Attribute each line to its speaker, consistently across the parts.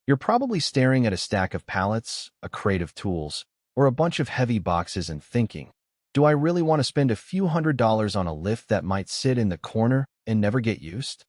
Speaker 1: You're probably staring at a stack of pallets, a crate of tools, or a bunch of heavy boxes and thinking, do I really want to spend a few $100s on a lift that might sit in the corner and never get used?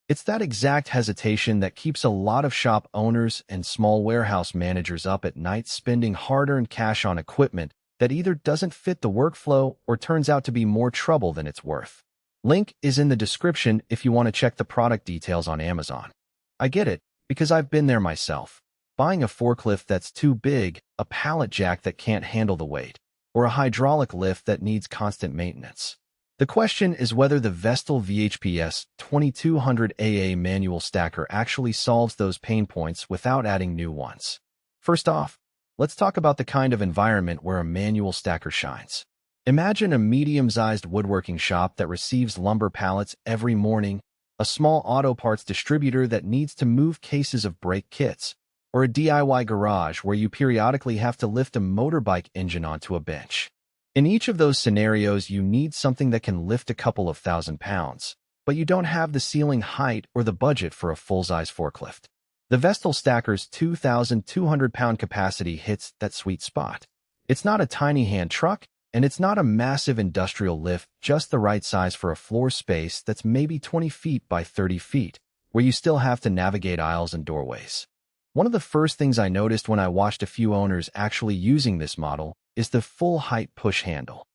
Speaker 1: It's that exact hesitation that keeps a lot of shop owners and small warehouse managers up at night spending hard-earned cash on equipment that either doesn't fit the workflow or turns out to be more trouble than it's worth. Link is in the description if you want to check the product details on Amazon. I get it, because I've been there myself. Buying a forklift that's too big, a pallet jack that can't handle the weight, or a hydraulic lift that needs constant maintenance. The question is whether the Vestil VHPS 2200 AA manual stacker actually solves those pain points without adding new ones. First off, let's talk about the kind of environment where a manual stacker shines. Imagine a medium-sized woodworking shop that receives lumber pallets every morning, a small auto parts distributor that needs to move cases of brake kits, or a DIY garage where you periodically have to lift a motorbike engine onto a bench. In each of those scenarios, you need something that can lift a couple of £1,000s, but you don't have the ceiling height or the budget for a full-size forklift. The Vestil stacker's 2,200-pound capacity hits that sweet spot. It's not a tiny hand truck, and it's not a massive industrial lift, just the right size for a floor space that's maybe 20 feet by 30 feet, where you still have to navigate aisles and doorways. One of the first things I noticed when I watched a few owners actually using this model is the full-height push handle.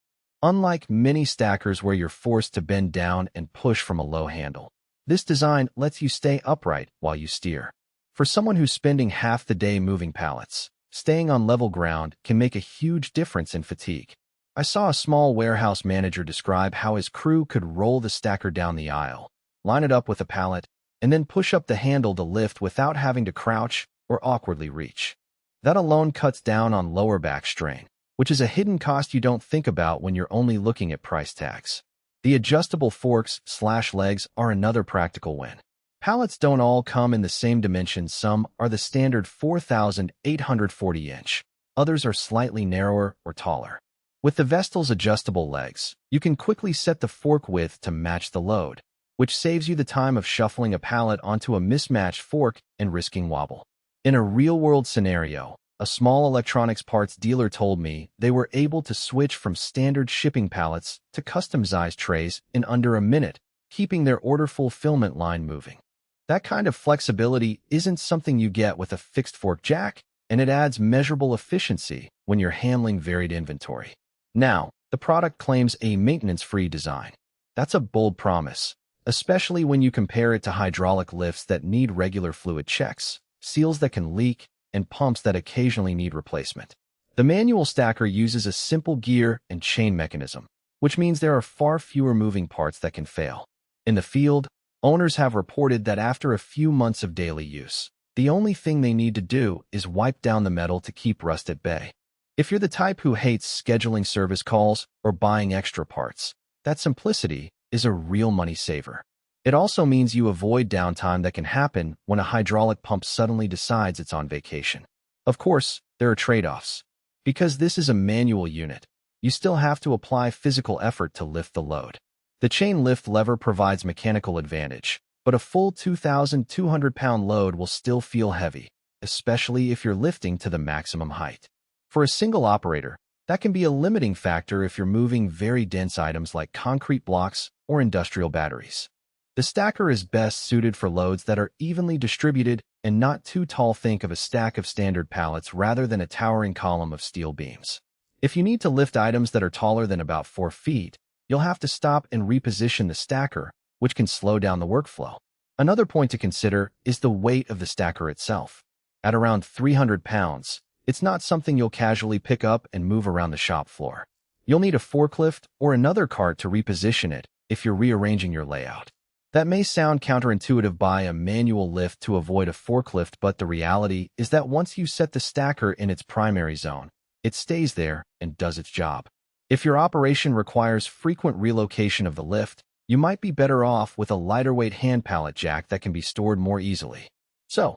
Speaker 1: Unlike many stackers where you're forced to bend down and push from a low handle, this design lets you stay upright while you steer. For someone who's spending half the day moving pallets, staying on level ground can make a huge difference in fatigue. I saw a small warehouse manager describe how his crew could roll the stacker down the aisle, line it up with a pallet, and then push up the handle to lift without having to crouch or awkwardly reach. That alone cuts down on lower back strain, which is a hidden cost you don't think about when you're only looking at price tags. The adjustable forks/legs are another practical win. Pallets don't all come in the same dimensions. Some are the standard 4,840-inch. Others are slightly narrower or taller. With the Vestil's adjustable legs, you can quickly set the fork width to match the load, which saves you the time of shuffling a pallet onto a mismatched fork and risking wobble. In a real-world scenario, a small electronics parts dealer told me they were able to switch from standard shipping pallets to custom-sized trays in under a minute, keeping their order fulfillment line moving. That kind of flexibility isn't something you get with a fixed fork jack, and it adds measurable efficiency when you're handling varied inventory. Now, the product claims a maintenance-free design. That's a bold promise, especially when you compare it to hydraulic lifts that need regular fluid checks, seals that can leak, and pumps that occasionally need replacement. The manual stacker uses a simple gear and chain mechanism, which means there are far fewer moving parts that can fail. In the field, owners have reported that after a few months of daily use, the only thing they need to do is wipe down the metal to keep rust at bay. If you're the type who hates scheduling service calls or buying extra parts, that simplicity is a real money saver. It also means you avoid downtime that can happen when a hydraulic pump suddenly decides it's on vacation. Of course, there are trade-offs. Because this is a manual unit, you still have to apply physical effort to lift the load. The chain lift lever provides mechanical advantage, but a full 2,200-pound load will still feel heavy, especially if you're lifting to the maximum height. For a single operator, that can be a limiting factor if you're moving very dense items like concrete blocks or industrial batteries. The stacker is best suited for loads that are evenly distributed and not too tall. Think of a stack of standard pallets rather than a towering column of steel beams. If you need to lift items that are taller than about 4 feet, you'll have to stop and reposition the stacker, which can slow down the workflow. Another point to consider is the weight of the stacker itself. At around 300 pounds, it's not something you'll casually pick up and move around the shop floor. You'll need a forklift or another cart to reposition it if you're rearranging your layout. That may sound counterintuitive. Buy a manual lift to avoid a forklift, but the reality is that once you set the stacker in its primary zone, it stays there and does its job. If your operation requires frequent relocation of the lift, you might be better off with a lighter weight hand pallet jack that can be stored more easily. So,